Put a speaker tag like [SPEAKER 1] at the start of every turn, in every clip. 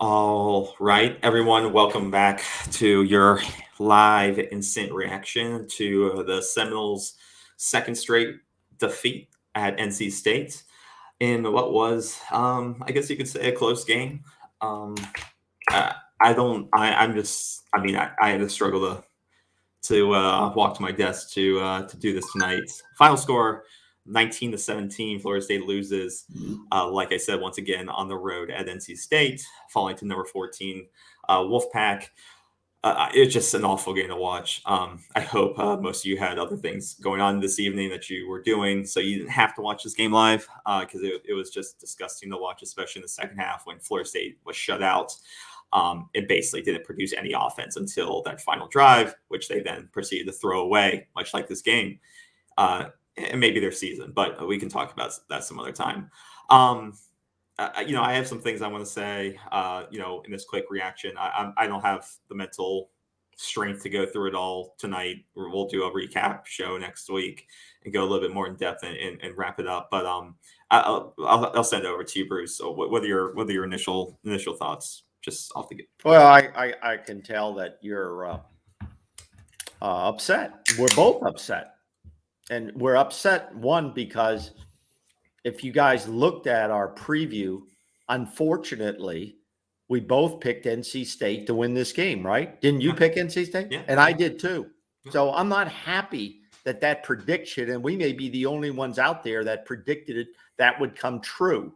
[SPEAKER 1] All right, everyone, welcome back to your live instant reaction to the Seminoles' second straight defeat at NC State in what was, I guess you could say, a close game. Um, I don't, I'm just, I mean, I had to struggle to walk to my desk to do this tonight. Final score 19-17. Florida State loses. Like I said, once again on the road at NC State, falling to number 14 Wolfpack. It's just an awful game to watch. I hope most of you had other things going on this evening that you were doing, so you didn't have to watch this game live because it was just disgusting to watch, especially in the second half when Florida State was shut out. It basically didn't produce any offense until that final drive, which they then proceeded to throw away, much like this game and maybe their season. But we can talk about that some other time. I have some things I want to say, in this quick reaction. I don't have the mental strength to go through it all tonight. We'll do a recap show next week and go a little bit more in depth and wrap it up. But I'll send it over to you, Bruce. So what are your initial thoughts? Just off the get.
[SPEAKER 2] Well, I can tell that you're upset. We're both upset. And we're upset, one, because if you guys looked at our preview, unfortunately, we both picked NC State to win this game, right? Didn't you pick NC State?
[SPEAKER 1] Yeah.
[SPEAKER 2] And I did too. Yeah. So I'm not happy that prediction, and we may be the only ones out there that predicted it, that would come true,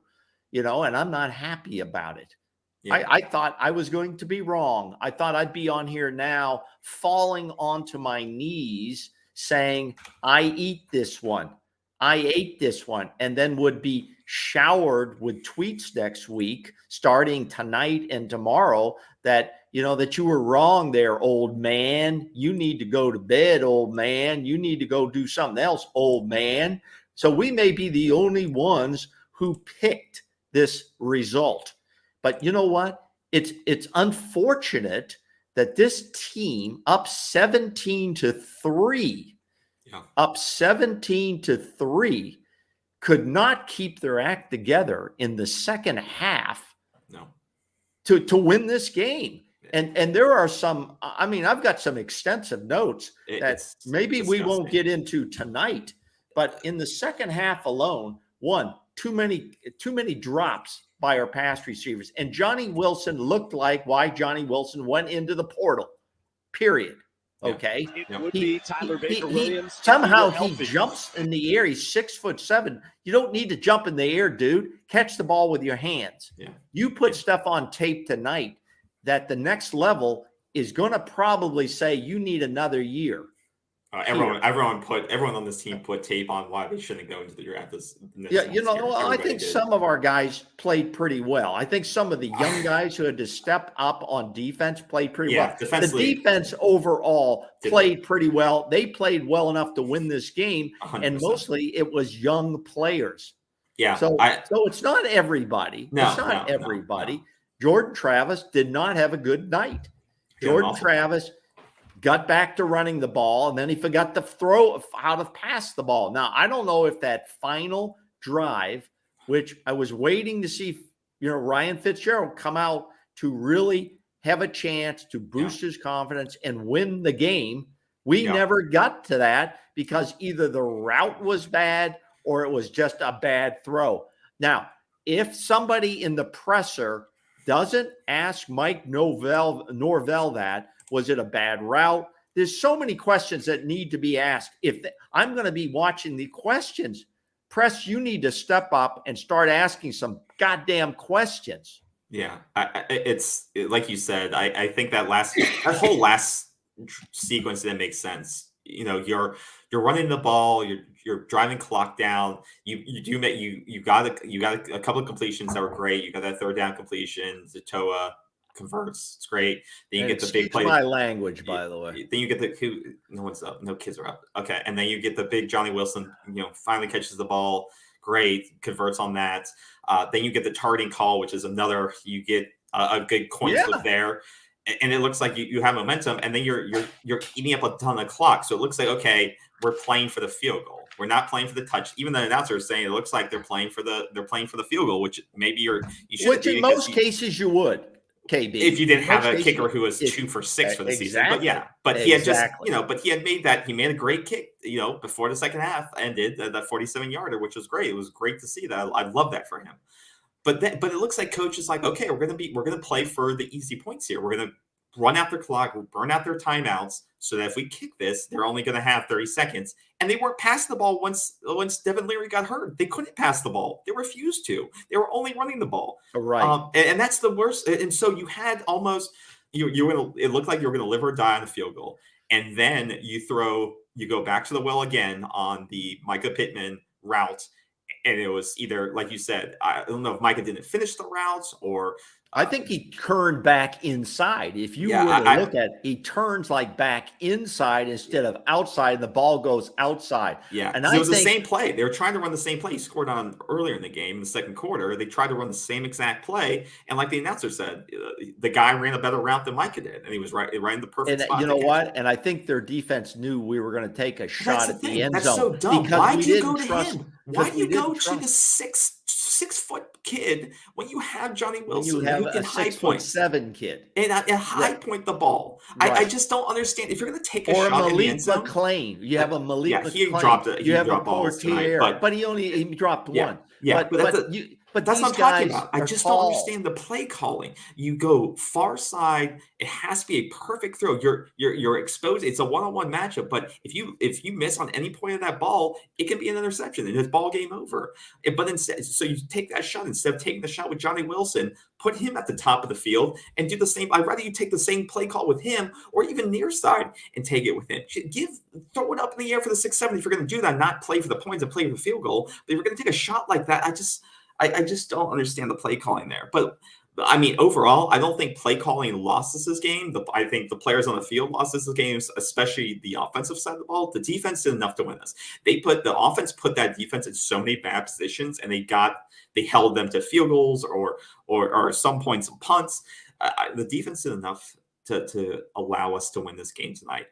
[SPEAKER 2] and I'm not happy about it. Yeah. I thought I was going to be wrong. I thought I'd be on here now falling onto my knees saying, I eat this one. I ate this one, and then would be showered with tweets next week, starting tonight and tomorrow, that you were wrong there, old man. You need to go to bed, old man. You need to go do something else, old man. So we may be the only ones who picked this result. But you know what? It's unfortunate that this team up 17-3, up 17-3, could not keep their act together in the second half to win this game. And there are some, I've got some extensive notes that maybe we won't get into tonight, but in the second half alone, too many drops by our pass receivers. And Johnny Wilson looked like why Johnny Wilson went into the portal, period. Okay.
[SPEAKER 3] It would be Tyler Baker Williams.
[SPEAKER 2] Somehow he jumps in the air. He's 6'7". You don't need to jump in the air, dude. Catch the ball with your hands. Yeah. You put stuff on tape tonight that the next level is going to probably say you need another year.
[SPEAKER 1] Everyone on this team put tape on why they shouldn't go into the draft.
[SPEAKER 2] I think some of our guys played pretty well. I think some of the young guys who had to step up on defense played pretty well. The defense overall played pretty well. They played well enough to win this game, 100%. And mostly it was young players.
[SPEAKER 1] Yeah.
[SPEAKER 2] So it's not everybody. It's not everybody. Jordan Travis did not have a good night. Jordan Travis got back to running the ball, and then he forgot to throw how to pass the ball. Now, I don't know if that final drive, which I was waiting to see, Ryan Fitzgerald come out to really have a chance to boost his confidence and win the game. We never got to that because either the route was bad or it was just a bad throw. Now, if somebody in the presser doesn't ask Mike Norvell that, was it a bad route? There's so many questions that need to be asked. I'm going to be watching the questions. Press, you need to step up and start asking some goddamn questions.
[SPEAKER 1] Yeah, it's like you said. I think that whole last sequence didn't make sense. You're running the ball. You're driving clock down. You got a couple of completions that were great. You got that third down completion. Zatoa converts. It's great. Then you get the big play.
[SPEAKER 2] My language, by the way.
[SPEAKER 1] Then you get no one's up. No kids are up. Okay, and then you get the big Johnny Wilson. Finally catches the ball. Great, converts on that. Then you get the targeting call, which is another. You get a good coin flip there, and it looks like you have momentum. And then you're eating up a ton of clock. So it looks like, okay, we're playing for the field goal. We're not playing for the touch. Even the announcer is saying it looks like they're playing for the field goal, which maybe you should.
[SPEAKER 2] Which in most cases you would. KB.
[SPEAKER 1] If you didn't have a kicker who was 2 for 6 for the season, but he had just, but he had made a great kick, before the second half ended, that 47-yarder, which was great. It was great to see that. I love that for him. But it looks like coach is like, okay, we're gonna play for the easy points here. We're gonna run out their clock, burn out their timeouts, so that if we kick this, they're only going to have 30 seconds. And they weren't passing the ball once Devin Leary got hurt. They couldn't pass the ball. They refused to. They were only running the ball.
[SPEAKER 2] Right.
[SPEAKER 1] And that's the worst. And so you had almost it looked like you were going to live or die on the field goal. And then you go back to the well again on the Micah Pittman route. And it was either, like you said, I don't know if Micah didn't finish the routes or
[SPEAKER 2] I think he turned back inside. If you look at it, he turns like back inside instead of outside, and the ball goes outside.
[SPEAKER 1] Yeah, and it was the same play. They were trying to run the same play he scored on earlier in the game in the second quarter. They tried to run the same exact play, and like the announcer said, the guy ran a better route than Micah did, and he was right in the perfect spot.
[SPEAKER 2] You know what? And I think their defense knew we were going to take a shot at the end zone.
[SPEAKER 1] That's so dumb. Why do you go to him? Why do you go to the 6-foot kid when you have Johnny Wilson, who can high point
[SPEAKER 2] 6'7" kid
[SPEAKER 1] and high point the ball?
[SPEAKER 2] Right.
[SPEAKER 1] I just don't understand. If you're going to take a shot in the end zone,
[SPEAKER 2] McLean, you have a Malik McLean.
[SPEAKER 1] He dropped it.
[SPEAKER 2] You have a Portier, but he dropped one.
[SPEAKER 1] Yeah,
[SPEAKER 2] but
[SPEAKER 1] that's what I'm talking about. I just don't understand the play calling. You go far side. It has to be a perfect throw. You're exposed. It's a one-on-one matchup. But if you miss on any point of that ball, it can be an interception and it's ball game over. But instead, so you take that shot instead of taking the shot with Johnny Wilson, put him at the top of the field and do the same. I'd rather you take the same play call with him or even near side and take it with him. Throw it up in the air for the 6-7 if you're going to do that, not play for the points and play for the field goal. But if you're going to take a shot like that, I just don't understand the play calling there. But I mean, overall, I don't think play calling lost us this game. I think the players on the field lost us this game, especially the offensive side of the ball. The defense did enough to win us. The offense put that defense in so many bad positions, and they held them to field goals or some points and punts. The defense did enough to allow us to win this game tonight.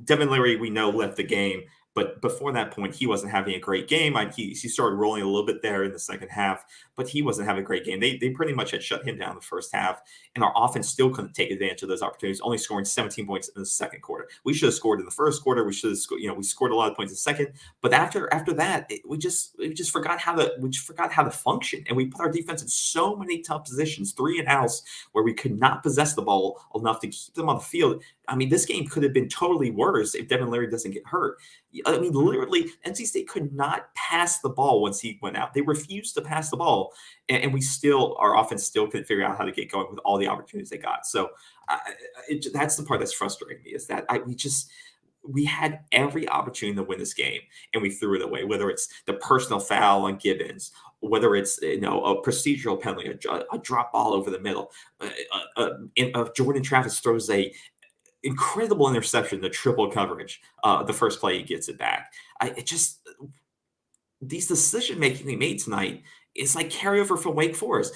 [SPEAKER 1] Devin Leary, we know, left the game. But before that point, he wasn't having a great game. He started rolling a little bit there in the second half, but he wasn't having a great game. They pretty much had shut him down in the first half, and our offense still couldn't take advantage of those opportunities, only scoring 17 points in the second quarter. We should have scored in the first quarter. We should have we scored a lot of points in the second. But after that, we just forgot how to function, and we put our defense in so many tough positions, 3 and outs, where we could not possess the ball enough to keep them on the field. I mean, this game could have been totally worse if Devin Leary doesn't get hurt. I mean, literally, NC State could not pass the ball once he went out. They refused to pass the ball, and our offense still couldn't figure out how to get going with all the opportunities they got. So that's the part that's frustrating me, is that we had every opportunity to win this game, and we threw it away, whether it's the personal foul on Gibbons, whether it's a procedural penalty, a drop ball over the middle. Jordan Travis throws a incredible interception, the triple coverage. The first play he gets it back. These decision making they made tonight is like carryover from Wake Forest.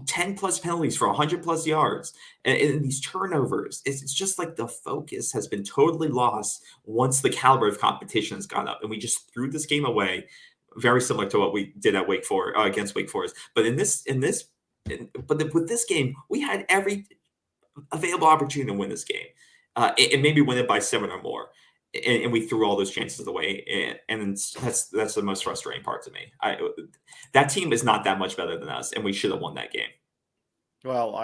[SPEAKER 1] 10 plus penalties for 100 plus yards, and these turnovers. It's just like the focus has been totally lost once the caliber of competition has gone up, and we just threw this game away. Very similar to what we did at Wake Forest against Wake Forest. But with this game, we had every available opportunity to win this game. And maybe win it by 7 or more, and we threw all those chances away, and that's the most frustrating part to me. That team is not that much better than us, and we should have won that game.
[SPEAKER 2] Well,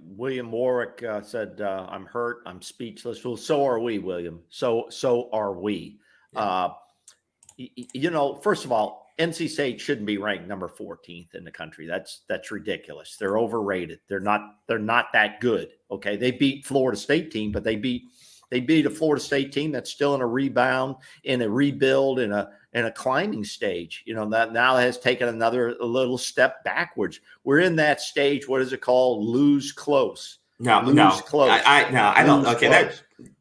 [SPEAKER 2] William Warwick said, "I'm hurt, I'm speechless." Well, so are we, William. So are we. Yeah. First of all, NC State shouldn't be ranked number 14th in the country. That's ridiculous. They're overrated. They're not that good. Okay. They beat Florida State team, but they beat a Florida State team that's still in a rebound, in a rebuild, in a climbing stage. That now has taken a little step backwards. We're in that stage. What is it called? Lose close. Close.
[SPEAKER 1] I don't. Okay.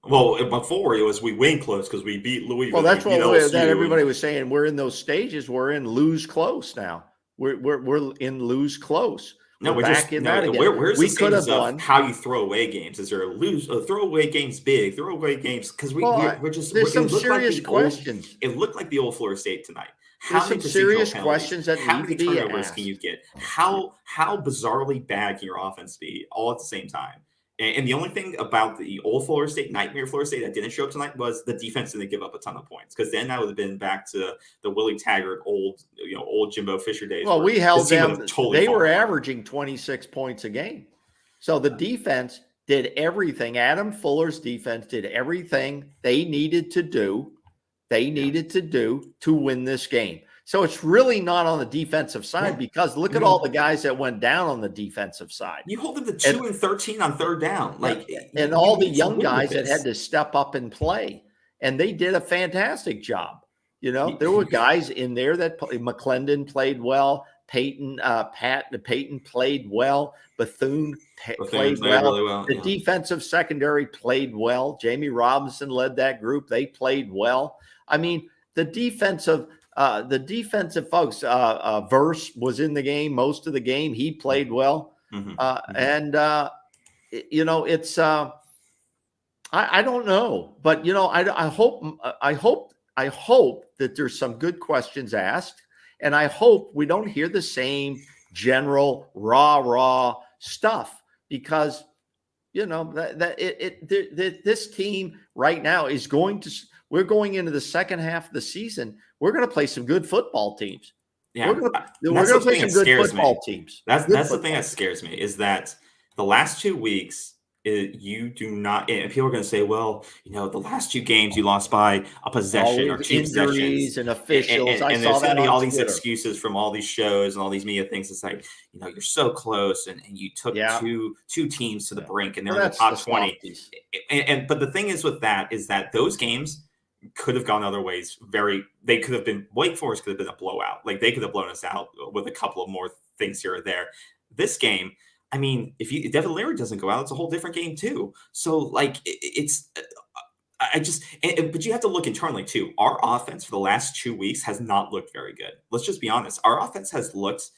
[SPEAKER 1] Before it was we win close because we beat Louisville.
[SPEAKER 2] Well, that's what everybody was saying. We're in those stages. We're in lose close now. We're in lose close.
[SPEAKER 1] Where's the could have won. How you throw away games? Is there throw away games big? Throw away games because we're just.
[SPEAKER 2] There's some serious questions.
[SPEAKER 1] It looked like the old Florida State tonight.
[SPEAKER 2] There's some serious questions that
[SPEAKER 1] how
[SPEAKER 2] need
[SPEAKER 1] many
[SPEAKER 2] to be
[SPEAKER 1] turnovers
[SPEAKER 2] asked.
[SPEAKER 1] can you get? How bizarrely bad can your offense be all at the same time? And the only thing about the old Florida State, nightmare Florida State, that didn't show up tonight was the defense didn't give up a ton of points, because then that would have been back to the Willie Taggart old Jimbo Fisher days.
[SPEAKER 2] Well, we held them.
[SPEAKER 1] Totally
[SPEAKER 2] they were averaging 26 points a game. So the defense did everything. Adam Fuller's defense did everything they needed to do. To win this game. So it's really not on the defensive side, because look at all the guys that went down on the defensive side.
[SPEAKER 1] You hold them to 2 and 13 on third down,
[SPEAKER 2] and all the young guys that had to step up and play, and they did a fantastic job. There were guys in there that McClendon played well. Peyton played well. Bethune played well.
[SPEAKER 1] Really well.
[SPEAKER 2] The defensive secondary played well. Jamie Robinson led that group. They played well. I mean, the defensive folks, Verse was in the game most of the game. He played well. And it's, I don't know, but I hope that there's some good questions asked, and I hope we don't hear the same general rah stuff, because this team right now is we're going into the second half of the season. We're going to play some good football teams.
[SPEAKER 1] Yeah,
[SPEAKER 2] we're going to play some good football teams.
[SPEAKER 1] That's the thing that scares me, is that the last 2 weeks, you do not, and people are going to say, well, the last 2 games you lost by a possession or 2
[SPEAKER 2] injuries and officials.
[SPEAKER 1] And there's going to be all these excuses from all these shows and all these media things. It's like, you're so close, and you took two teams to the brink, and they're in the top 20. But the thing is with that is that those games could have gone other ways. They could have been, Wake Forest could have been a blowout. Like, they could have blown us out with a couple of more things here or there. This game, I mean, if Devin Leary doesn't go out, it's a whole different game too. So but you have to look internally too. Our offense for the last 2 weeks has not looked very good. Let's just be honest. Our offense has looked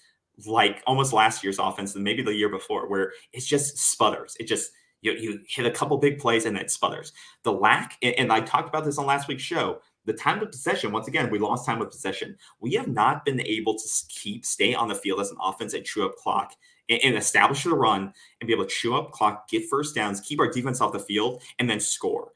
[SPEAKER 1] like almost last year's offense, and maybe the year before, where it just sputters. It just, you hit a couple big plays and it sputters. The lack, and I talked about this on last week's show, the time of possession, once again, we lost time of possession. We have not been able to stay on the field as an offense and chew up clock and establish the run and be able to chew up clock, get first downs, keep our defense off the field, and then score.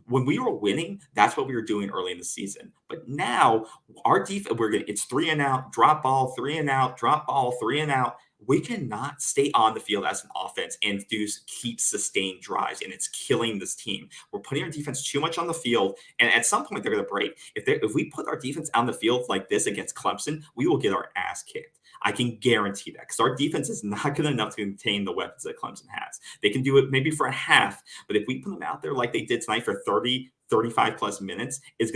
[SPEAKER 1] When we were winning, that's what we were doing early in the season. But now our defense, it's 3 and out, drop ball, 3 and out, drop ball, 3 and out. We cannot stay on the field as an offense and keep sustained drives, and it's killing this team. We're putting our defense too much on the field, and at some point they're going to break. If we put our defense on the field like this against Clemson, we will get our ass kicked. I can guarantee that, because our defense is not good enough to contain the weapons that Clemson has. They can do it maybe for a half, but if we put them out there like they did tonight for 30, 35 plus minutes, it's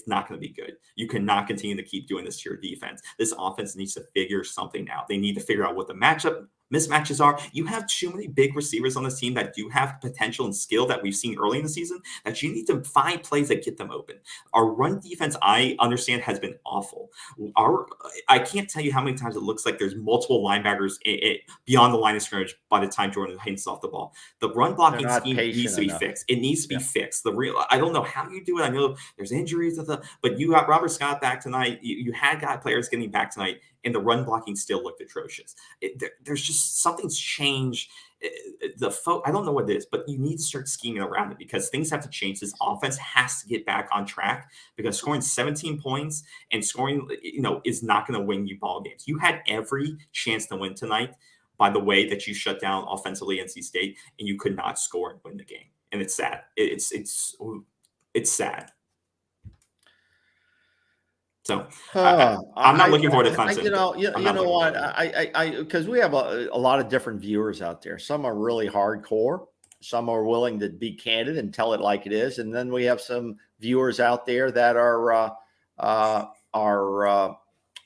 [SPEAKER 1] not going to be good. You cannot continue to keep doing this to your defense. This offense needs to figure something out. They need to figure out what the mismatches are. You have too many big receivers on this team that do have potential and skill that we've seen early in the season, that you need to find plays that get them open. Our run defense, I understand, has been awful. I can't tell you how many times it looks like there's multiple linebackers beyond the line of scrimmage by the time Jordan hands off the ball. The run blocking scheme needs to be fixed. It needs to be fixed. I don't know how you do it. I know there's injuries, but you got Robert Scott back tonight. You had players getting back tonight, and the run blocking still looked atrocious. There's just something's changed. I don't know what it is, but you need to start scheming around it, because things have to change. This offense has to get back on track, because scoring 17 points and scoring, is not going to win you ball games. You had every chance to win tonight by the way that you shut down offensively NC State, and you could not score and win the game. And it's sad. It's sad. So I'm not looking forward to Clemson.
[SPEAKER 2] You know what? Because we have a lot of different viewers out there. Some are really hardcore. Some are willing to be candid and tell it like it is. And then we have some viewers out there that are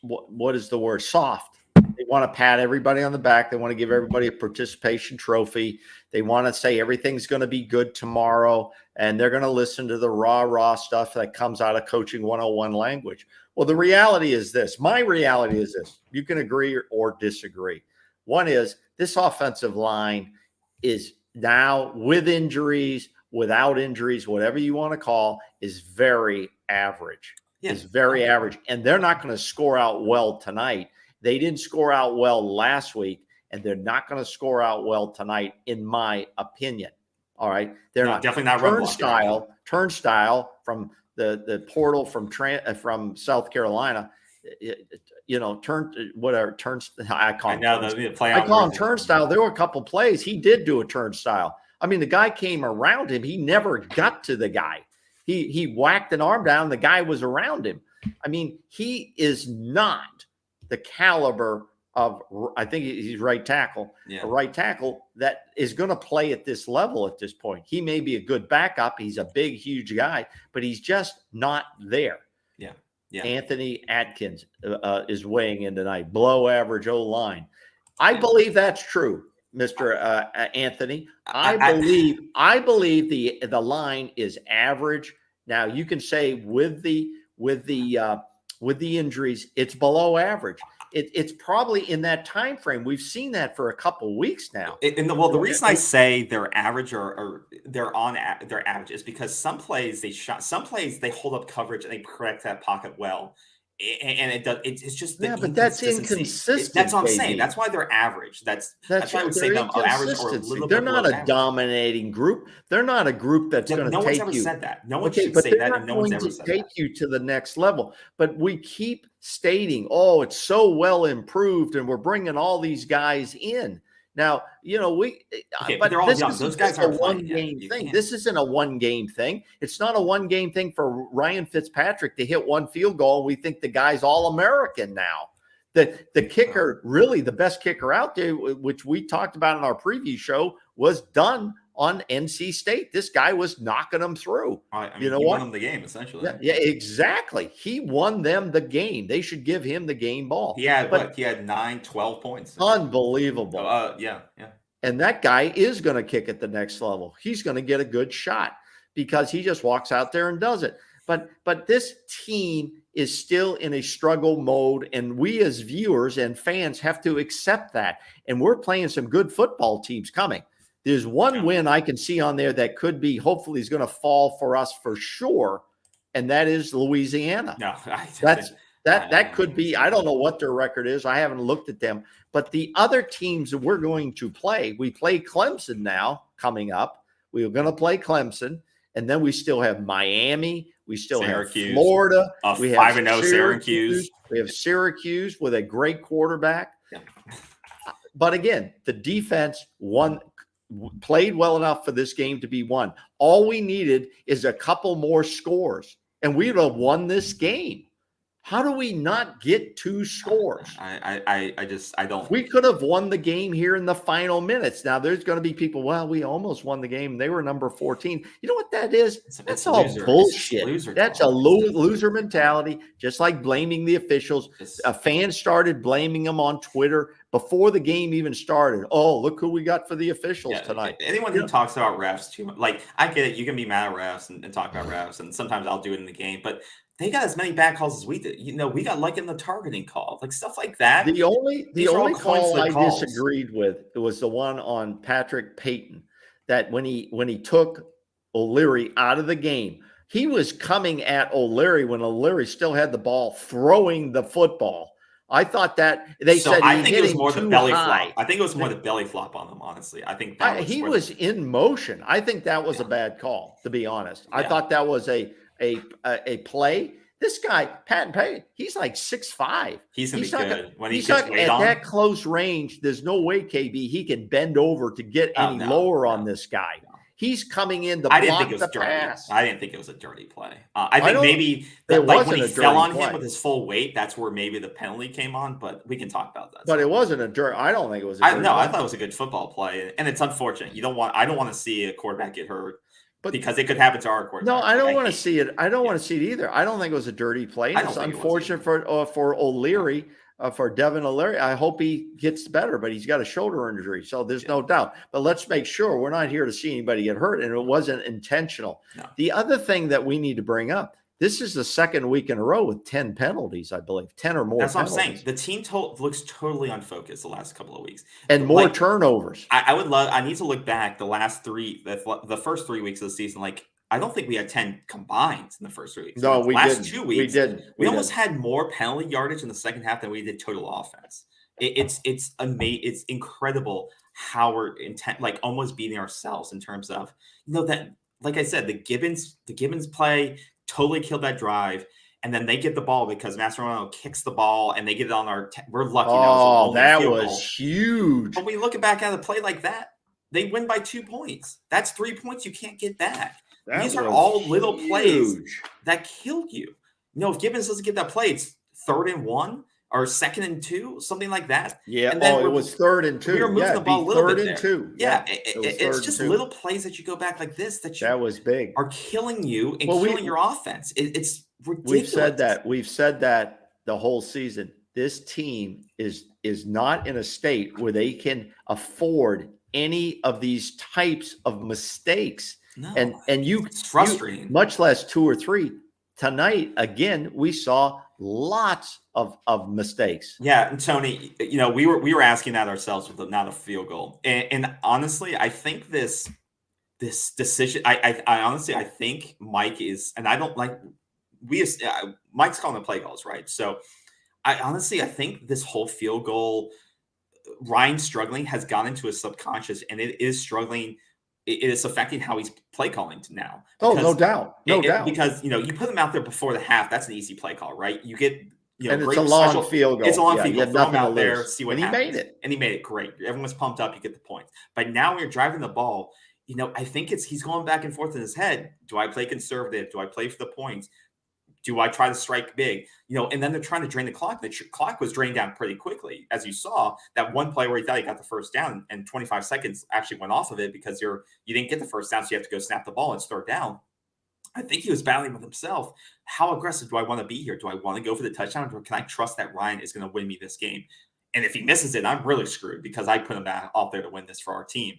[SPEAKER 2] what is the word? Soft. They want to pat everybody on the back. They want to give everybody a participation trophy. They want to say everything's going to be good tomorrow, and they're going to listen to the rah stuff that comes out of Coaching 101 language. Well, the reality is this. My reality is this. You can agree or disagree. One is this offensive line is now, with injuries, without injuries, whatever you want to call, is very average. is very average, and they're not going to score out well tonight. They didn't score out well last week, and they're not going to score out well tonight, in my opinion. All right, they're
[SPEAKER 1] definitely not
[SPEAKER 2] turnstile from the portal from South Carolina. I call him turnstile. There were a couple plays he did do a turnstile. I mean, the guy came around him. He never got to the guy. He whacked an arm down. The guy was around him. I mean, he is not the caliber of, I think he's right tackle, a right tackle that is going to play at this level at this point. He may be a good backup. He's a big, huge guy, but he's just not there.
[SPEAKER 1] Yeah.
[SPEAKER 2] Anthony Atkins is weighing in tonight. Below average O-line. I believe that's true, Mr. Anthony. I believe the line is average. Now you can say with the injuries, it's below average. It's probably in that time frame. We've seen that for a couple weeks now.
[SPEAKER 1] The reason I say they're average or they're average is because some plays they hold up coverage and they correct that pocket well, and it does. It's just
[SPEAKER 2] but that's inconsistent.
[SPEAKER 1] That's what I'm saying. That's why they're average. That's why I would say them average or a little bit.
[SPEAKER 2] They're not a dominating group. They're not a group that's going to take you.
[SPEAKER 1] No one's ever said that. No one should say that, and no one's ever said that.
[SPEAKER 2] Take you to the next level. But we keep stating, "Oh, it's so well improved, and we're bringing all these guys in." Now, but they're all young. Those guys are a one-game thing. This isn't a one-game thing. It's not a one-game thing for Ryan Fitzpatrick to hit one field goal. We think the guy's all-American now. The kicker, really the best kicker out there, which we talked about in our preview show, was done on NC State. This guy was knocking them through.
[SPEAKER 1] He won them the game, essentially.
[SPEAKER 2] Yeah, exactly. He won them the game. They should give him the game ball.
[SPEAKER 1] He had 9, 12 points.
[SPEAKER 2] Unbelievable.
[SPEAKER 1] Yeah.
[SPEAKER 2] And that guy is going to kick at the next level. He's going to get a good shot because he just walks out there and does it. But this team is still in a struggle mode, and we as viewers and fans have to accept that. And we're playing some good football teams coming. There's one win I can see on there that could be, hopefully, is going to fall for us for sure, and that is Louisiana.
[SPEAKER 1] No,
[SPEAKER 2] that could be. I don't know what their record is. I haven't looked at them. But the other teams that we're going to play, we play Clemson now coming up. We're going to play Clemson, and then we still have Miami. We still
[SPEAKER 1] Syracuse,
[SPEAKER 2] have Florida.
[SPEAKER 1] We have 5-0 Syracuse.
[SPEAKER 2] We have Syracuse with a great quarterback.
[SPEAKER 1] Yeah.
[SPEAKER 2] But again, the defense played well enough for this game to be won. All we needed is a couple more scores, and we'd have won this game. How do we not get 2 scores?
[SPEAKER 1] I don't.
[SPEAKER 2] We could have won the game here in the final minutes. Now, there's going to be people, well, we almost won the game. They were number 14. You know what that is? That's all bullshit. That's a loser mentality, just like blaming the officials. A fan started blaming them on Twitter before the game even started. Oh, look who we got for the officials tonight.
[SPEAKER 1] Anyone who talks about refs too much, like, I get it. You can be mad at refs and talk about refs, and sometimes I'll do it in the game, but they got as many bad calls as we did. We got like in the targeting call, like stuff like that.
[SPEAKER 2] The only call I disagreed with was the one on Patrick Payton, that when he took O'Leary out of the game, he was coming at O'Leary when O'Leary still had the ball, throwing the football. I thought that
[SPEAKER 1] I think it was more the belly flop. I think it was more the belly flop on them. Honestly, I think
[SPEAKER 2] he was in motion. I think that was a bad call, to be honest. I thought that was a play. This guy, Patton Payton, he's like 6'5".
[SPEAKER 1] He's gonna be good when he
[SPEAKER 2] gets weight on. At that close range, there's no way, KB, he can bend over to get any lower on this guy. He's coming in to block the pass.
[SPEAKER 1] I didn't think it was a dirty play. I think maybe when he fell on him with his full weight, that's where maybe the penalty came on. But we can talk about that.
[SPEAKER 2] But it wasn't a dirty. I don't think it was. I
[SPEAKER 1] thought it was a good football play, and it's unfortunate. I don't want to see a quarterback get hurt. But because it could happen to our quarterback.
[SPEAKER 2] No, I don't want to see it. I don't want to see it either. I don't think it was a dirty play. It's unfortunate for O'Leary, for Devin O'Leary. I hope he gets better, but he's got a shoulder injury, so there's no doubt. But let's make sure we're not here to see anybody get hurt, and it wasn't intentional. No. The other thing that we need to bring up, this is the second week in a row with 10 penalties, I believe, 10 or more.
[SPEAKER 1] That's
[SPEAKER 2] penalties.
[SPEAKER 1] What I'm saying. The team looks totally unfocused the last couple of weeks,
[SPEAKER 2] and more turnovers.
[SPEAKER 1] I need to look back the first 3 weeks of the season. Like, I don't think we had 10 combined in the first 3 weeks.
[SPEAKER 2] No, we
[SPEAKER 1] last
[SPEAKER 2] didn't.
[SPEAKER 1] 2 weeks,
[SPEAKER 2] We
[SPEAKER 1] almost
[SPEAKER 2] didn't.
[SPEAKER 1] had more penalty yardage in the second half than we did total offense. It's amazing. It's incredible how we're like almost beating ourselves in terms of that. Like I said, the Gibbons play totally killed that drive. And then they get the ball because Mascherano kicks the ball and they get it on our. We're lucky.
[SPEAKER 2] Oh, that was huge.
[SPEAKER 1] But when you look back at a play like that, they win by 2 points. That's 3 points you can't get back. These are all little plays that kill you. If Gibbons doesn't get that play, it's 3rd and 1 or 2nd and 2, something like that.
[SPEAKER 2] Yeah. And then it was 3rd and 2.
[SPEAKER 1] We were moving the ball a little bit there.
[SPEAKER 2] 3rd and 2.
[SPEAKER 1] Yeah. It's just little plays that you go back like this that
[SPEAKER 2] was big.
[SPEAKER 1] Are killing you and killing your offense. It's ridiculous.
[SPEAKER 2] We've said that the whole season. This team is not in a state where they can afford any of these types of mistakes.
[SPEAKER 1] No,
[SPEAKER 2] and
[SPEAKER 1] it's frustrating.
[SPEAKER 2] Much less 2 or 3. Tonight, again, we saw lots of mistakes.
[SPEAKER 1] Yeah, and Tony, we were asking that ourselves with not a field goal, and honestly, I think this decision. I honestly think Mike is, and I don't like. Mike's calling the play calls, right? So I think this whole field goal, Ryan struggling has gone into his subconscious, and it is struggling. It is affecting how he's play calling now.
[SPEAKER 2] Because, no doubt.
[SPEAKER 1] Because you put him out there before the half. That's an easy play call, right? You get
[SPEAKER 2] and it's a long field goal.
[SPEAKER 1] It's a long field goal. Throw him out there, see what
[SPEAKER 2] happens.
[SPEAKER 1] And he made it great. Everyone was pumped up. You get the points. But now when you're driving the ball, I think he's going back and forth in his head. Do I play conservative? Do I play for the points? Do I try to strike big? And then they're trying to drain the clock. The clock was drained down pretty quickly. As you saw, that one play where he thought he got the first down and 25 seconds actually went off of it because you didn't get the first down, so you have to go snap the ball and it's 3rd down. I think he was battling with himself. How aggressive do I want to be here? Do I want to go for the touchdown, or can I trust that Ryan is going to win me this game? And if he misses it, I'm really screwed because I put him out there to win this for our team.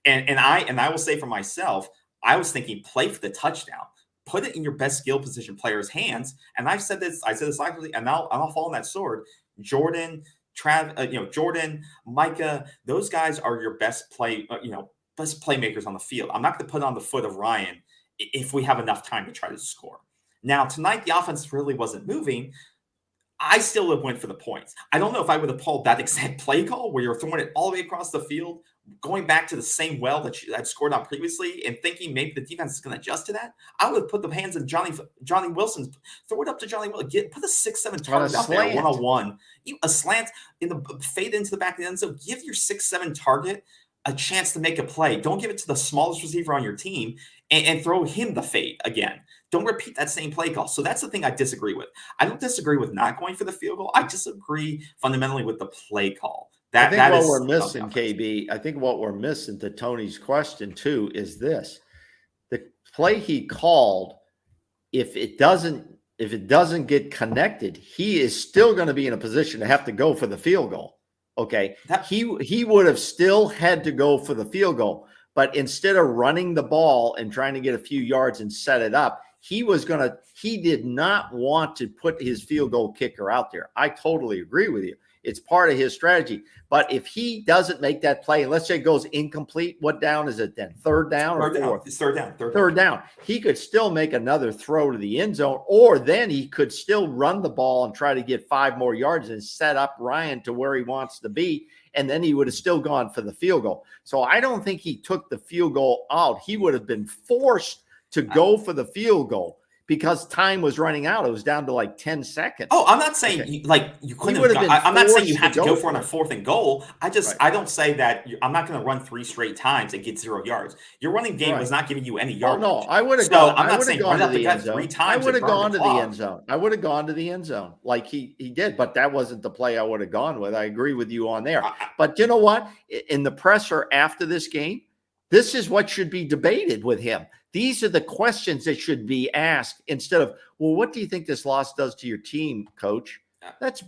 [SPEAKER 1] And I will say for myself, I was thinking play for the touchdown. Put it in your best skill position player's hands. And I said this likely, and I'll fall on that sword. Jordan, Jordan, Micah, those guys are your best best playmakers on the field. I'm not going to put it on the foot of Ryan if we have enough time to try to score. Now, tonight, the offense really wasn't moving. I still would have went for the points. I don't know if I would have pulled that exact play call where you're throwing it all the way across the field, going back to the same well that you had scored on previously and thinking maybe the defense is going to adjust to that. I would have put the hands in Johnny Wilson's, throw it up to Johnny Wilson, put a 6-7 target out there, 101, a slant in the fade into the back of the end zone. Give your 6-7 target a chance to make a play. Don't give it to the smallest receiver on your team and throw him the fade again. Don't repeat that same play call. So that's the thing I disagree with. I don't disagree with not going for the field goal. I disagree fundamentally with the play call.
[SPEAKER 2] I think what we're missing, KB, I think what we're missing to Tony's question too is this. The play he called, if it doesn't get connected, he is still going to be in a position to have to go for the field goal. Okay. He would have still had to go for the field goal, but instead of running the ball and trying to get a few yards and set it up, he did not want to put his field goal kicker out there. I totally agree with you. It's part of his strategy. But if he doesn't make that play, and let's say it goes incomplete, what down is it then? 3rd down or 4th?
[SPEAKER 1] It's 3rd down.
[SPEAKER 2] Third down. He could still make another throw to the end zone, or then he could still run the ball and try to get 5 more yards and set up Ryan to where he wants to be. And then he would have still gone for the field goal. So I don't think he took the field goal out. He would have been forced to go for the field goal because time was running out. It was down to like 10 seconds.
[SPEAKER 1] Oh, I'm not saying you couldn't have. I'm not saying you had to go for it on a 4th and goal. I don't say that. I'm not going to run 3 straight times and get 0 yards. Your running game was not giving you any yards.
[SPEAKER 2] Oh, no, I would have gone.
[SPEAKER 1] I'm not saying run up the gut 3 times.
[SPEAKER 2] I would have gone to the end zone. I would have gone to the end zone like he did, but that wasn't the play I would have gone with. I agree with you on there. But you know what? In the presser after this game, this is what should be debated with him. These are the questions that should be asked instead of, well, what do you think this loss does to your team, coach? That's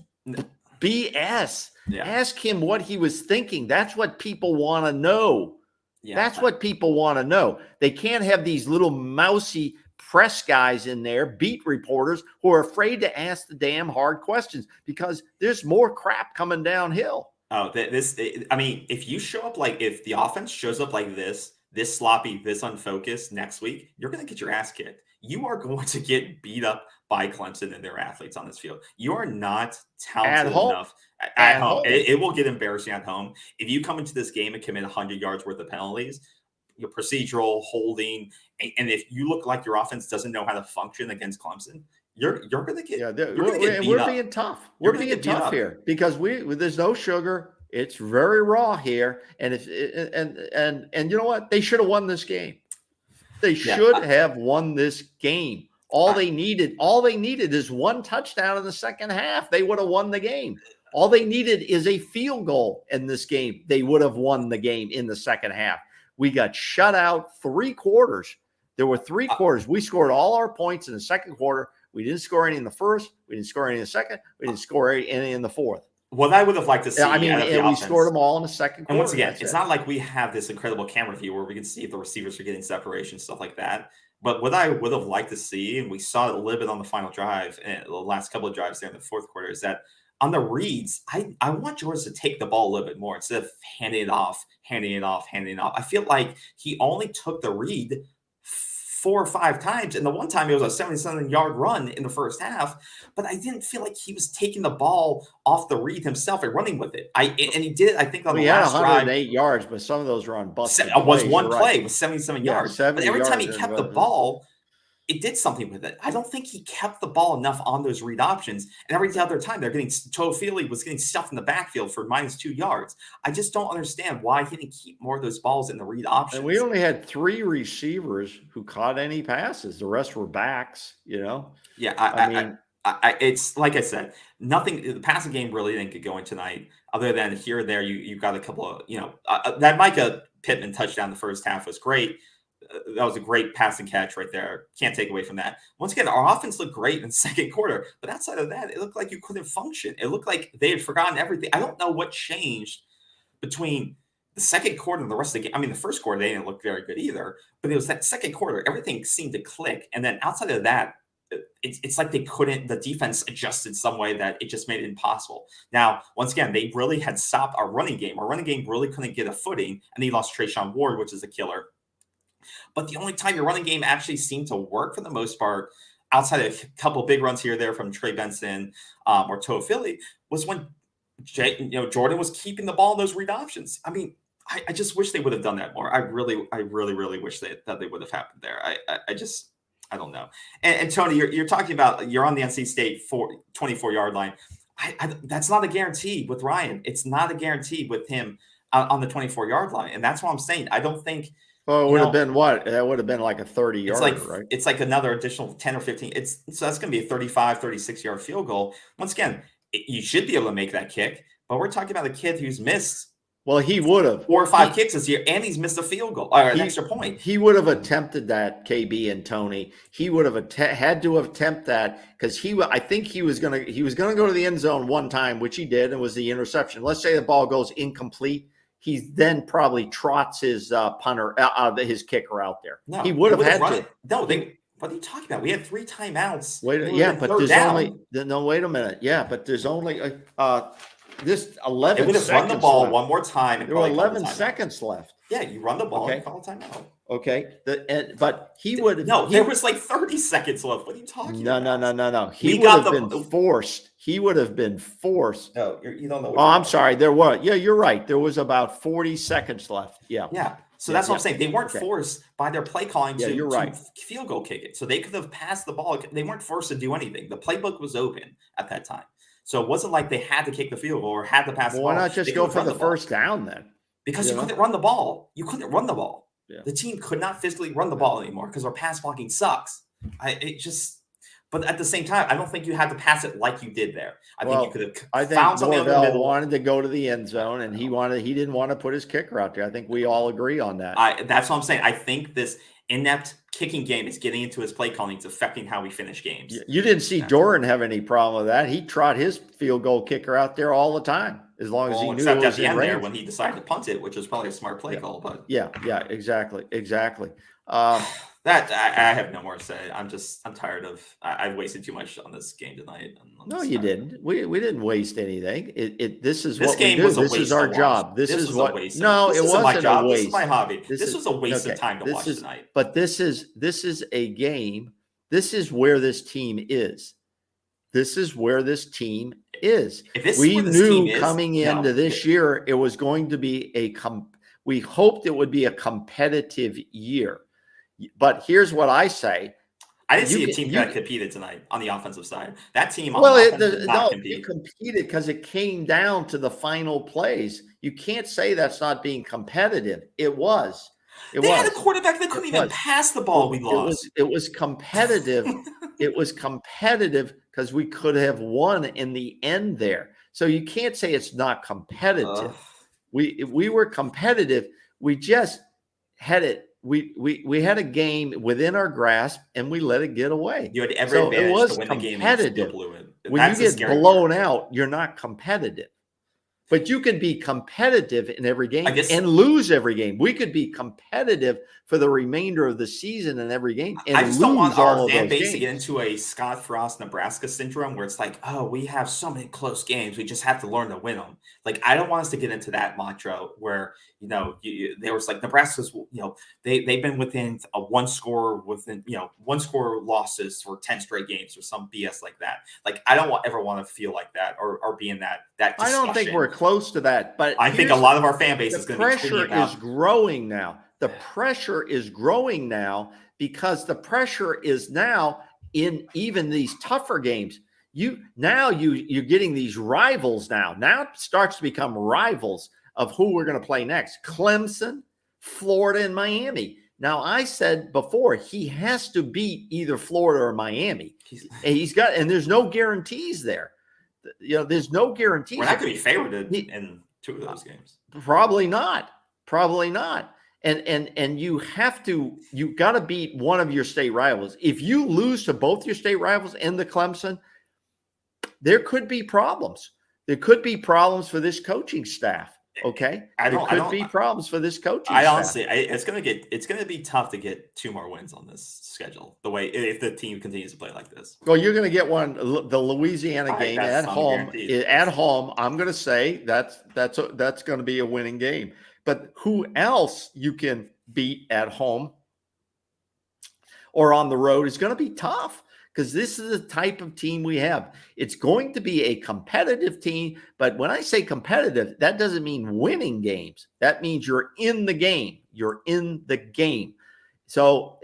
[SPEAKER 2] BS. Yeah. Ask him what he was thinking. That's what people want to know. Yeah. That's what people want to know. They can't have these little mousy press guys in there, beat reporters who are afraid to ask the damn hard questions because there's more crap coming downhill.
[SPEAKER 1] Oh, if you show up if the offense shows up like this, this sloppy, this unfocused next week, you're going to get your ass kicked. You are going to get beat up by Clemson and their athletes on this field. You are not talented enough at home. It will get embarrassing at home. If you come into this game and commit 100 yards worth of penalties, your procedural, holding, and if you look like your offense doesn't know how to function against Clemson, you're going to get. Yeah,
[SPEAKER 2] we're being tough. We're being tough here because there's no sugar. It's very raw here, and and you know what? They should have won this game. They should have won this game. All they needed is one touchdown in the second half. They would have won the game. All they needed is a field goal in this game. They would have won the game in the second half. We got shut out 3 quarters. There were 3 quarters. We scored all our points in the second quarter. We didn't score any in the first. We didn't score any in the second. We didn't score any in the fourth.
[SPEAKER 1] What I would have liked to see,
[SPEAKER 2] we scored them all in the second quarter.
[SPEAKER 1] And once again, it's not like we have this incredible camera view where we can see if the receivers are getting separation, stuff like that. But what I would have liked to see, and we saw it a little bit on the final drive, and the last couple of drives there in the fourth quarter, is that on the reads, I want George to take the ball a little bit more instead of handing it off. I feel like he only took the read 4 or 5 times, and the one time it was a 77-yard run in the first half, but I didn't feel like he was taking the ball off the read himself and running with it. And he did it, I think, on the last drive.
[SPEAKER 2] He had 108 yards, but some of those were on busted
[SPEAKER 1] plays. It was one play with 77 yards. But every time he kept the ball, it did something with it. I don't think he kept the ball enough on those read options. And every other time they're getting Toafili was getting stuffed in the backfield for -2 yards. I just don't understand why he didn't keep more of those balls in the read options.
[SPEAKER 2] And we only had 3 receivers who caught any passes. The rest were backs,
[SPEAKER 1] Yeah, I mean, it's like I said, nothing. The passing game really didn't get going tonight. Other than here or there, you got a couple of that Micah Pittman touchdown the first half was great. That was a great passing catch right there. Can't take away from that. Once again, our offense looked great in the second quarter, but outside of that, it looked like you couldn't function. It looked like they had forgotten everything. I don't know what changed between the second quarter and the rest of the game. I mean, the first quarter, they didn't look very good either, but it was that second quarter, everything seemed to click. And then outside of that, it's like they couldn't, the defense adjusted some way that it just made it impossible. Now, once again, they really had stopped our running game. Our running game really couldn't get a footing, and they lost Trayshawn Ward, which is a killer. But the only time your running game actually seemed to work for the most part, outside of a couple big runs here or there from Trey Benson or Toafili, was when Jordan was keeping the ball in those read options. I mean, I just wish they would have done that more. I really wish that they would have happened there. I don't know. And Tony, you're talking about you're on the NC State 24-yard line. That's not a guarantee with Ryan. It's not a guarantee with him on the 24-yard line, and that's what I'm saying. I don't think.
[SPEAKER 2] Well, it would have been what? That would have been like a 30-yarder, right?
[SPEAKER 1] It's like another additional 10 or 15. So that's going to be a 35, 36-yard field goal. Once again, you should be able to make that kick, but we're talking about a kid who's missed.
[SPEAKER 2] Well, he would have
[SPEAKER 1] 4 or 5 kicks this year, and he's missed a field goal or an extra point.
[SPEAKER 2] He would have attempted that, KB and Tony. He would have had to attempt that because I think he was going to go to the end zone one time, which he did, and was the interception. Let's say the ball goes incomplete. He then probably trots his punter, his kicker out there. No, he would have had to.
[SPEAKER 1] No, what are you talking about? We had 3 timeouts.
[SPEAKER 2] Wait a minute. Yeah, but there's only this 11 seconds.
[SPEAKER 1] It would have run the ball one more time. And
[SPEAKER 2] there were 11 seconds left.
[SPEAKER 1] Yeah, you run the ball and call a timeout.
[SPEAKER 2] Okay, but he would have.
[SPEAKER 1] No, there was like 30 seconds left. What are you talking about?
[SPEAKER 2] No. He would have been forced. He would have been forced.
[SPEAKER 1] No, you don't know.
[SPEAKER 2] Oh, I'm sorry. There was. Yeah, you're right. There was about 40 seconds left. Yeah.
[SPEAKER 1] Yeah. So that's what I'm saying. They weren't forced by their play calling
[SPEAKER 2] to
[SPEAKER 1] field goal kick it. So they could have passed the ball. They weren't forced to do anything. The playbook was open at that time. So it wasn't like they had to kick the field goal or had to pass the ball.
[SPEAKER 2] Why not just go for the first down then?
[SPEAKER 1] Because you couldn't run the ball. You couldn't run the ball.
[SPEAKER 2] Yeah.
[SPEAKER 1] The team could not physically run the ball anymore because our pass blocking sucks. But at the same time, I don't think you had to pass it like you did there. I think you could have found something in the middle.
[SPEAKER 2] Wanted to go to the end zone, and he didn't want to put his kicker out there. I think we all agree on that.
[SPEAKER 1] That's what I'm saying. I think this inept kicking game is getting into his play calling. It's affecting how we finish games.
[SPEAKER 2] You didn't see Doran have any problem with that. He trot his field goal kicker out there all the time, as long as he knew
[SPEAKER 1] except
[SPEAKER 2] it was
[SPEAKER 1] at the end
[SPEAKER 2] range.
[SPEAKER 1] there when he decided to punt it, which was probably a smart play call. But
[SPEAKER 2] yeah, exactly.
[SPEAKER 1] That I have no more to say. I'm tired of. I've wasted too much on this game tonight.
[SPEAKER 2] No, you didn't. We didn't waste anything. This is
[SPEAKER 1] this
[SPEAKER 2] what
[SPEAKER 1] game
[SPEAKER 2] we do.
[SPEAKER 1] Was a
[SPEAKER 2] this
[SPEAKER 1] waste
[SPEAKER 2] is our job. This is what.
[SPEAKER 1] This
[SPEAKER 2] no, it wasn't
[SPEAKER 1] my job.
[SPEAKER 2] a waste.
[SPEAKER 1] This is my hobby. This was a waste of time to watch tonight.
[SPEAKER 2] But this is a game. This is where this team is. This is where this team is. We knew coming into this year it was going to be we hoped it would be a competitive year. But here's what I say.
[SPEAKER 1] I didn't see a team that competed tonight on the offensive side. That team on offense did not compete.
[SPEAKER 2] It competed because it came down to the final plays. You can't say that's not being competitive. It was.
[SPEAKER 1] They had a quarterback that couldn't even pass the ball. We lost.
[SPEAKER 2] It was competitive. It was competitive because we could have won in the end there. So you can't say it's not competitive. We were competitive. We just had it. We had a game within our grasp and we let it get away.
[SPEAKER 1] You had every advantage to win the game and you still blew it.
[SPEAKER 2] When you get blown out, you're not competitive. But you can be competitive in every game and lose every game. We could be competitive for the remainder of the season in every game. And
[SPEAKER 1] I just don't want our fan base to get into a Scott Frost, Nebraska syndrome where it's like, oh, we have so many close games. We just have to learn to win them. Like, I don't want us to get into that mantra where, there was like Nebraska's, they've been within a one score losses for 10 straight games or some BS like that. Like, I don't ever want to feel like that or be in that discussion.
[SPEAKER 2] I don't think we're close to that, but
[SPEAKER 1] I think a lot of our fan base is going to be
[SPEAKER 2] pressure is growing now. The pressure is growing now because the pressure is now in even these tougher games. You're getting these rivals now. Now it starts to become rivals of who we're going to play next. Clemson, Florida, and Miami. Now, I said before, he has to beat either Florida or Miami. And there's no guarantees there. There's no guarantees.
[SPEAKER 1] We're not going to be favored in two of those games.
[SPEAKER 2] Probably not. And you got to beat one of your state rivals. If you lose to both your state rivals and the Clemson, there could be problems. There could be problems for this coaching staff. Okay, there could be problems for this coaching staff.
[SPEAKER 1] Honestly, it's going to be tough to get 2 more wins on this schedule. if the team continues to play like this.
[SPEAKER 2] Well, you're going to get one. The Louisiana game at home. At home, I'm going to say that's going to be a winning game. But who else you can beat at home or on the road is going to be tough. Because this is the type of team we have. It's going to be a competitive team. But when I say competitive, that doesn't mean winning games. That means you're in the game. You're in the game. So,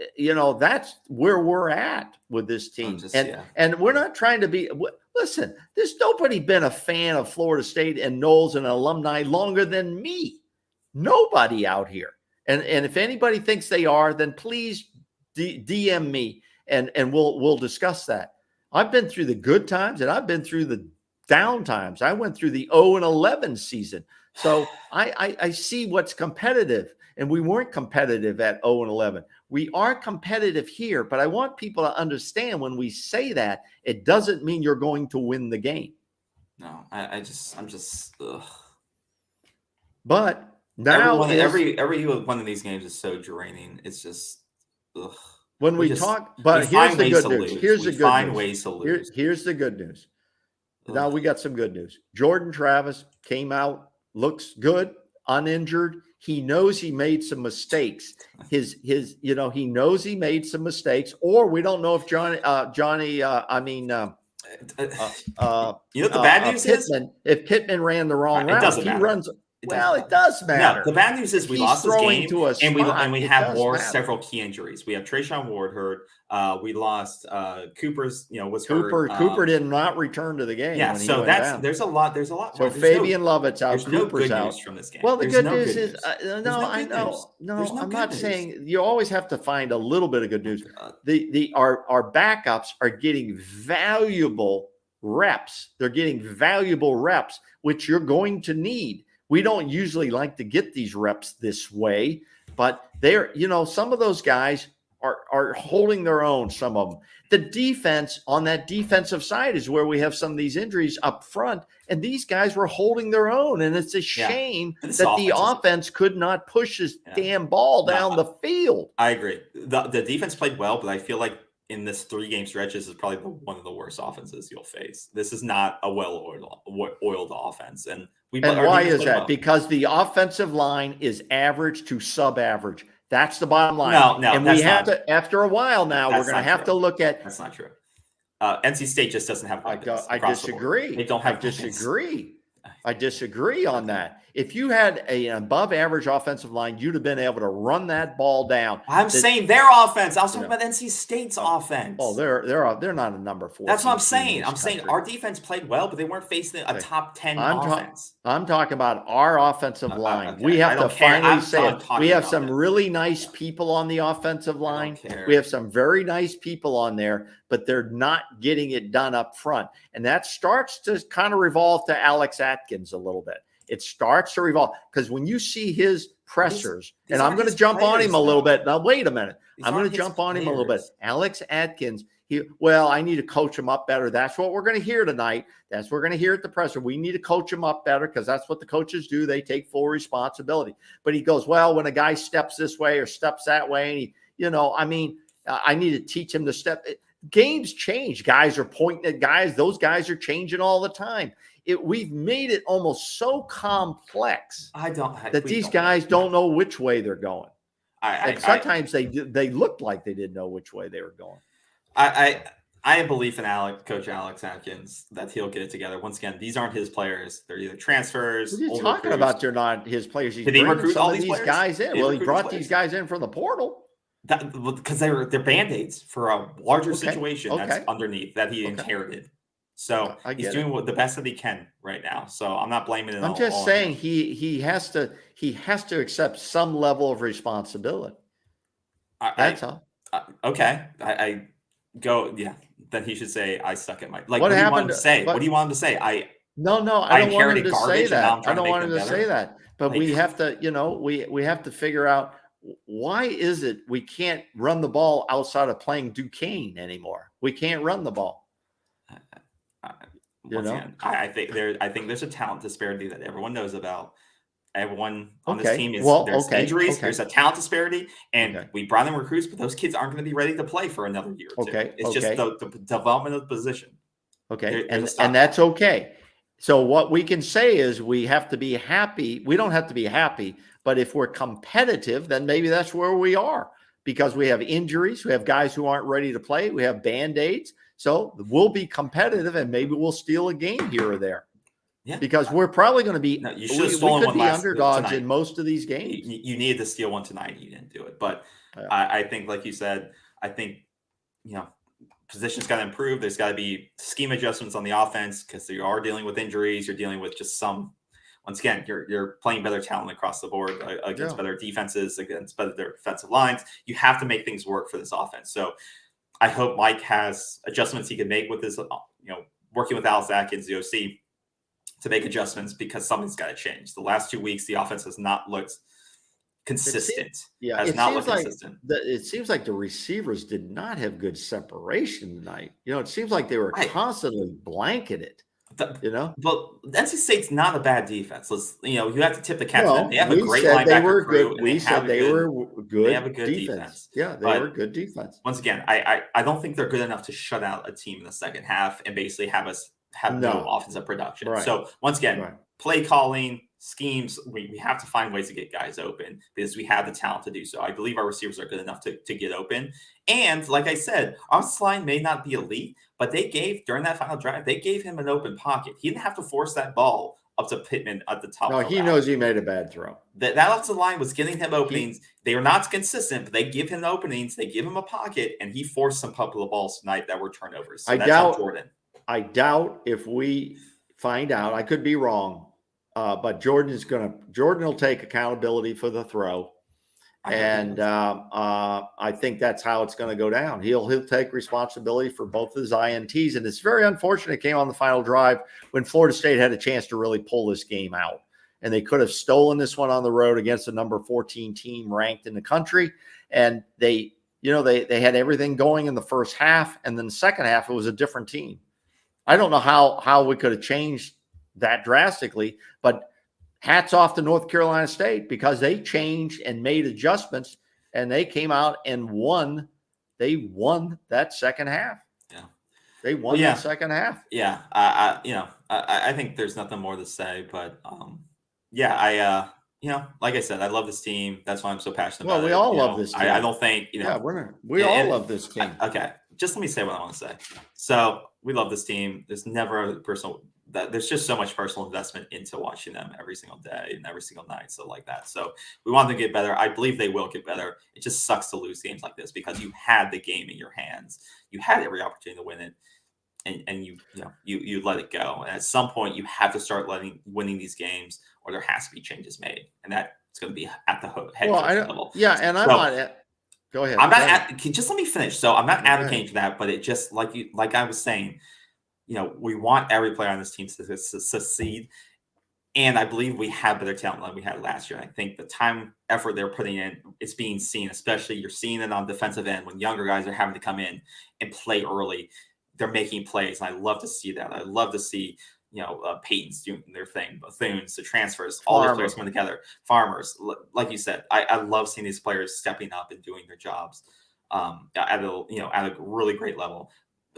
[SPEAKER 2] that's where we're at with this team. And we're not trying to be – listen, there's nobody been a fan of Florida State and Knowles and alumni longer than me. Nobody out here. And if anybody thinks they are, then please DM me. And we'll discuss that. I've been through the good times and I've been through the down times. I went through the 0-11 season. So I see what's competitive. And we weren't competitive at 0-11. We are competitive here, but I want people to understand when we say that, it doesn't mean you're going to win the game.
[SPEAKER 1] No, I'm just ugh.
[SPEAKER 2] But now
[SPEAKER 1] every one of these games is so draining. It's just ugh.
[SPEAKER 2] When we talk, but here's the good news. Here's the good news. Ways to lose. Here's the good news. Now we got some good news. Jordan Travis came out, looks good, uninjured. He knows he made some mistakes. He knows he made some mistakes, or we don't know if the
[SPEAKER 1] bad news
[SPEAKER 2] is if Pittman ran the wrong route,
[SPEAKER 1] doesn't matter.
[SPEAKER 2] It does matter.
[SPEAKER 1] No, the bad news is we lost this game, and we have several key injuries. We have Trayshawn Ward hurt. We lost Cooper's. Was hurt.
[SPEAKER 2] Cooper did not return to the game.
[SPEAKER 1] Yeah, so there's a lot. There's a lot.
[SPEAKER 2] So Fabian Lovett's out. Cooper's out
[SPEAKER 1] from this game.
[SPEAKER 2] Well, the good news is I know. No, I'm not saying you always have to find a little bit of good news. Our backups are getting valuable reps. They're getting valuable reps, which you're going to need. We don't usually like to get these reps this way, but some of those guys are holding their own, some of them. The defense on that defensive side is where we have some of these injuries up front, and these guys were holding their own, and it's a shame that the offense could not push this damn ball down the field.
[SPEAKER 1] I agree. The defense played well, but I feel like in this 3-game stretch, this is probably one of the worst offenses you'll face. This is not a well-oiled offense. And
[SPEAKER 2] why is that? Well. Because the offensive line is average to sub-average. That's the bottom line.
[SPEAKER 1] No,
[SPEAKER 2] and we have to, after a while now, we're going to have to look at.
[SPEAKER 1] That's not true. NC State just doesn't have weapons.
[SPEAKER 2] I disagree.
[SPEAKER 1] They don't have
[SPEAKER 2] I disagree. I disagree on that. If you had an above-average offensive line, you'd have been able to run that ball down.
[SPEAKER 1] I'm saying their offense. I was talking about NC State's offense.
[SPEAKER 2] Oh, they're not a number 4.
[SPEAKER 1] That's what I'm saying. I'm saying our defense played well, but they weren't facing a top 10 offense.
[SPEAKER 2] I'm talking about our offensive line. Okay. We have to finally say it. We have some really nice people on the offensive line. We have some very nice people on there, but they're not getting it done up front. And that starts to kind of revolve to Alex Atkins a little bit. It starts to revolve because when you see his pressers, and I'm going to jump on him a little bit. Now, wait a minute. I'm going to jump on him a little bit. Alex Atkins, I need to coach him up better. That's what we're going to hear tonight. That's what we're going to hear at the presser. We need to coach him up better because that's what the coaches do. They take full responsibility. But he goes, well, when a guy steps this way or steps that way, and I need to teach him to step. Games change. Guys are pointing at guys. Those guys are changing all the time. We've made it almost so complex that these guys don't know which way they're going. And sometimes they looked like they didn't know which way they were going.
[SPEAKER 1] I have belief in Coach Alex Atkins that he'll get it together. Once again, these aren't his players. They're either transfers.
[SPEAKER 2] What are you talking about? They're not his players.
[SPEAKER 1] Did he recruit all these
[SPEAKER 2] guys in? Well, he brought these guys in from the portal.
[SPEAKER 1] Because they're Band-Aids for a larger situation that's underneath that he inherited. So he's doing the best that he can right now. So I'm not blaming it.
[SPEAKER 2] I'm just saying he has to accept some level of responsibility. That's all.
[SPEAKER 1] Okay. I go. Yeah. Then he should say I suck at my. Like what do you want him to say? What do you want him to say? I
[SPEAKER 2] don't want him to say that. I don't want him to say that. But we have to. We have to figure out why is it we can't run the ball outside of playing Duquesne anymore. We can't run the ball.
[SPEAKER 1] Again, I think there's a talent disparity that everyone knows about. Everyone on this team there's injuries. There's a talent disparity, and we brought in recruits, but those kids aren't going to be ready to play for another year or two. It's just the development of the position.
[SPEAKER 2] And that's okay. So what we can say is we have to be happy. We don't have to be happy, but if we're competitive, then maybe that's where we are because we have injuries. We have guys who aren't ready to play. We have Band-Aids. So we'll be competitive and maybe we'll steal a game here or there. Yeah. Because we're probably going to be
[SPEAKER 1] you should have stolen one
[SPEAKER 2] underdogs in most of these games.
[SPEAKER 1] You needed to steal one tonight. You didn't do it. But I think, like you said, positions got to improve. There's got to be scheme adjustments on the offense because you are dealing with injuries. You're dealing with just once again, you're playing better talent across the board against better defenses, against better defensive lines. You have to make things work for this offense. So I hope Mike has adjustments he can make with his, working with Alex Atkins, the OC, to make adjustments because something's got to change. The last 2 weeks, the offense has not looked consistent.
[SPEAKER 2] It seems like the receivers did not have good separation tonight. It seems like they were constantly blanketed.
[SPEAKER 1] But NC State's not a bad defense. You have to tip the cap to them. They have a great linebacker crew.
[SPEAKER 2] We said they were good.
[SPEAKER 1] They have a good defense.
[SPEAKER 2] Yeah, they were good defense.
[SPEAKER 1] Once again, I don't think they're good enough to shut out a team in the second half and basically have us have no offensive production. Right. So once again, play calling, schemes, we have to find ways to get guys open because we have the talent to do so. I believe our receivers are good enough to get open. And like I said, our line may not be elite, but during that final drive, they gave him an open pocket. He didn't have to force that ball up to Pittman at the top.
[SPEAKER 2] No, he knows he made a bad throw.
[SPEAKER 1] That offensive line was getting him openings. They are not consistent, but they give him the openings. They give him a pocket, and he forced some couple of balls tonight that were turnovers. So
[SPEAKER 2] I doubt if we find out, I could be wrong, but Jordan will take accountability for the throw. And I think that's how it's going to go down. He'll take responsibility for both of his INTs. And it's very unfortunate it came on the final drive when Florida State had a chance to really pull this game out. And they could have stolen this one on the road against the number 14 team ranked in the country. And they they had everything going in the first half, and then the second half, it was a different team. I don't know how we could have changed that drastically, but hats off to North Carolina State, because they changed and made adjustments, and they came out and won. They won that second half.
[SPEAKER 1] Yeah.
[SPEAKER 2] They won that second half.
[SPEAKER 1] Yeah. I think there's nothing more to say, but like I said, I love this team. That's why I'm so passionate about it.
[SPEAKER 2] Well, we all love this team.
[SPEAKER 1] I don't think,
[SPEAKER 2] we all love this team.
[SPEAKER 1] Okay. Just let me say what I want to say. So we love this team. There's never there's just so much personal investment into watching them every single day and every single night. So like that. So we want them to get better. I believe they will get better. It just sucks to lose games like this, because you had the game in your hands. You had every opportunity to win it. And you let it go. And at some point, you have to start winning these games, or there has to be changes made, and that's going to be at the head coach level.
[SPEAKER 2] Yeah, and I'm not. Go ahead.
[SPEAKER 1] I'm not. Just let me finish. So I'm not advocating for that, but it just like I was saying, we want every player on this team to succeed, and I believe we have better talent than we had last year. And I think the time, effort they're putting in, it's being seen. Especially you're seeing it on defensive end when younger guys are having to come in and play early. They're making plays, and I love to see that. I love to see, Peyton's doing their thing, Bethune's, the transfers, all the players coming together. Farmers, like you said, I love seeing these players stepping up and doing their jobs at a really great level.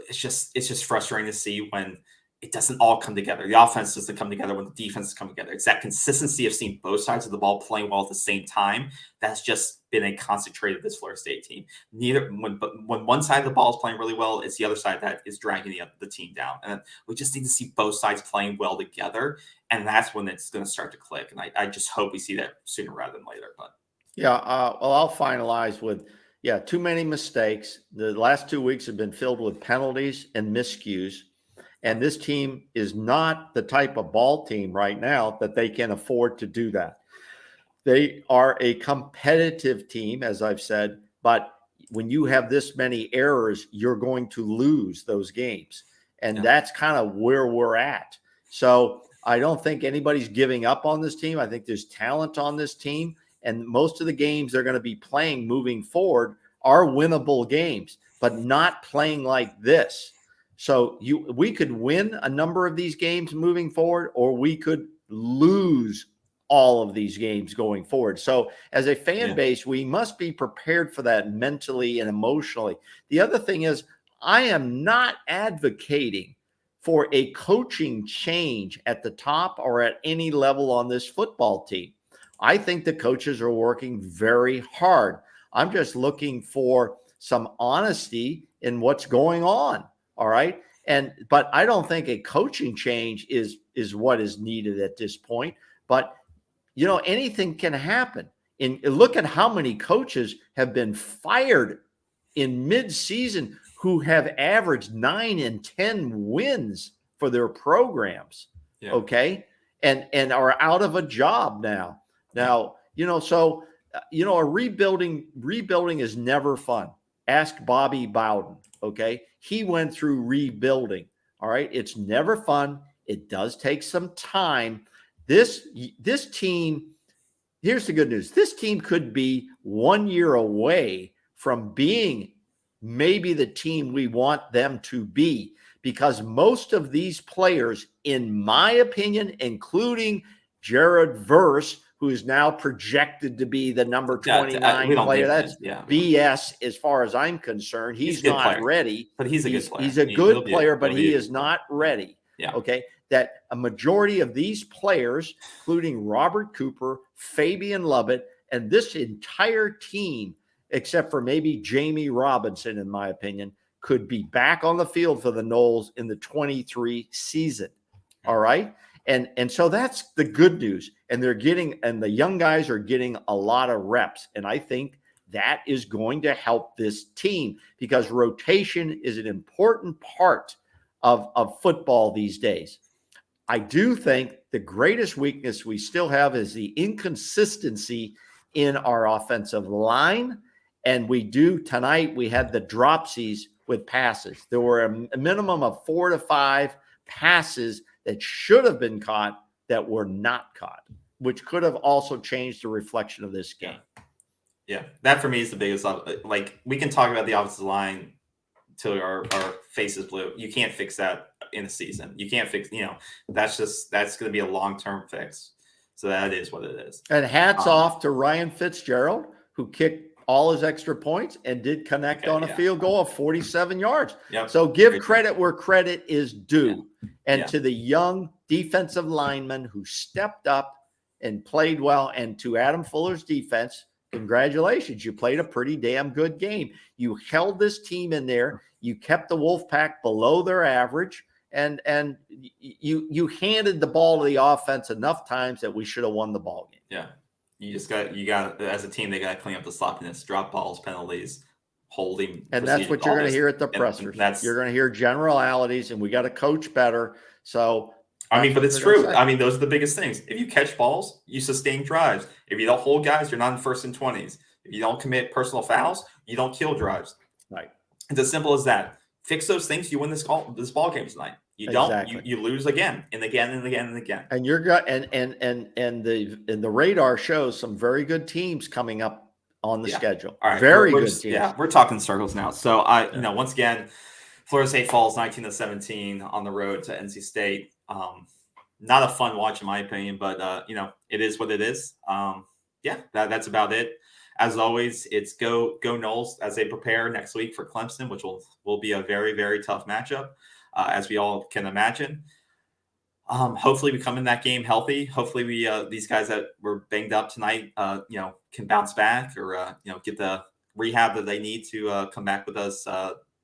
[SPEAKER 1] It's just frustrating to see when it doesn't all come together. The offense doesn't come together when the defense is coming together. It's that consistency of seeing both sides of the ball playing well at the same time that's just been a concentrated of this Florida State team. When one side of the ball is playing really well, it's the other side that is dragging the team down. And we just need to see both sides playing well together, and that's when it's going to start to click. And I just hope we see that sooner rather than later. But
[SPEAKER 2] I'll finalize with too many mistakes. The last 2 weeks have been filled with penalties and miscues. And this team is not the type of ball team right now that they can afford to do that. They are a competitive team, as I've said, but when you have this many errors, you're going to lose those games. And that's kind of where we're at. So I don't think anybody's giving up on this team. I think there's talent on this team. And most of the games they're going to be playing moving forward are winnable games, but not playing like this. So we could win a number of these games moving forward, or we could lose all of these games going forward. So as a fan base, we must be prepared for that mentally and emotionally. The other thing is, I am not advocating for a coaching change at the top or at any level on this football team. I think the coaches are working very hard. I'm just looking for some honesty in what's going on. All right. But I don't think a coaching change is what is needed at this point. But, anything can happen. And look at how many coaches have been fired in mid-season who have averaged 9 and 10 wins for their programs. Yeah. Okay. And are out of a job now. Now, a rebuilding is never fun. Ask Bobby Bowden. Okay. He went through rebuilding. All right. It's never fun. It does take some time. This team, here's the good news. This team could be 1 year away from being maybe the team we want them to be, because most of these players, in my opinion, including Jared Verse, who is now projected to be the number 29 player. That's BS as far as I'm concerned. He's not ready.
[SPEAKER 1] But he's a good player.
[SPEAKER 2] He's a good player, but he is not ready.
[SPEAKER 1] Yeah.
[SPEAKER 2] Okay. That a majority of these players, including Robert Cooper, Fabian Lovett, and this entire team, except for maybe Jamie Robinson, in my opinion, could be back on the field for the Noles in the 23 season. All right. And so that's the good news. And the young guys are getting a lot of reps. And I think that is going to help this team, because rotation is an important part of football these days. I do think the greatest weakness we still have is the inconsistency in our offensive line. And tonight we had the dropsies with passes. There were a minimum of 4 to 5 passes that should have been caught that were not caught, which could have also changed the reflection of this game.
[SPEAKER 1] Yeah, that for me is the biggest. Like, we can talk about the offensive line till our face is blue. You can't fix that in a season. You can't fix. That's going to be a long-term fix. So that is what it is.
[SPEAKER 2] And hats off to Ryan Fitzgerald, who kicked all his extra points and did connect on a field goal of 47 yards.
[SPEAKER 1] Yep.
[SPEAKER 2] So give credit where credit is due.
[SPEAKER 1] Yeah.
[SPEAKER 2] And to the young defensive lineman who stepped up and played well, and to Adam Fuller's defense, congratulations. You played a pretty damn good game. You held this team in there. You kept the Wolfpack below their average, and you handed the ball to the offense enough times that we should have won the ball game.
[SPEAKER 1] Yeah. You got as a team, they got to clean up the sloppiness, drop balls, penalties, holding.
[SPEAKER 2] And that's what you're going to hear at the pressers. You're going to hear generalities, and we got to coach better. So,
[SPEAKER 1] but it's true. Those are the biggest things. If you catch balls, you sustain drives. If you don't hold guys, you're not in 1st and 20s. If you don't commit personal fouls, you don't kill drives.
[SPEAKER 2] Right.
[SPEAKER 1] It's as simple as that. Fix those things, you win this ball game tonight. You don't, you lose again and again and again and again.
[SPEAKER 2] And the radar shows some very good teams coming up on the schedule.
[SPEAKER 1] All right.
[SPEAKER 2] Very good teams.
[SPEAKER 1] Yeah, we're talking circles now. So once again, Florida State falls 19-17 on the road to NC State. Not a fun watch in my opinion, but it is what it is. That's about it. As always, it's go Noles as they prepare next week for Clemson, which will be a very, very tough matchup, as we all can imagine. Hopefully we come in that game healthy. Hopefully we these guys that were banged up tonight, can bounce back or get the rehab that they need to come back with us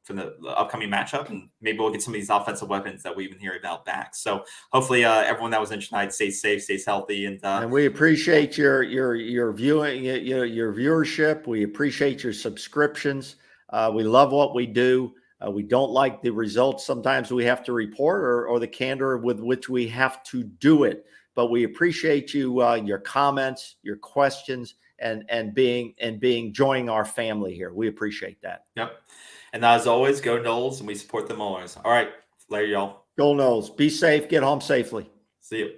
[SPEAKER 1] for the upcoming matchup, and maybe we'll get some of these offensive weapons that we've been hearing about back. So hopefully everyone that was in tonight stays safe, stays healthy, and
[SPEAKER 2] we appreciate your viewing, your viewership. We appreciate your subscriptions. We love what we do. We don't like the results sometimes we have to report or the candor with which we have to do it, but we appreciate you, your comments, your questions, and joining our family here. We appreciate that.
[SPEAKER 1] Yep. And as always, go Noles, and we support them always. All right. Later, y'all.
[SPEAKER 2] Go Noles. Be safe. Get home safely.
[SPEAKER 1] See you.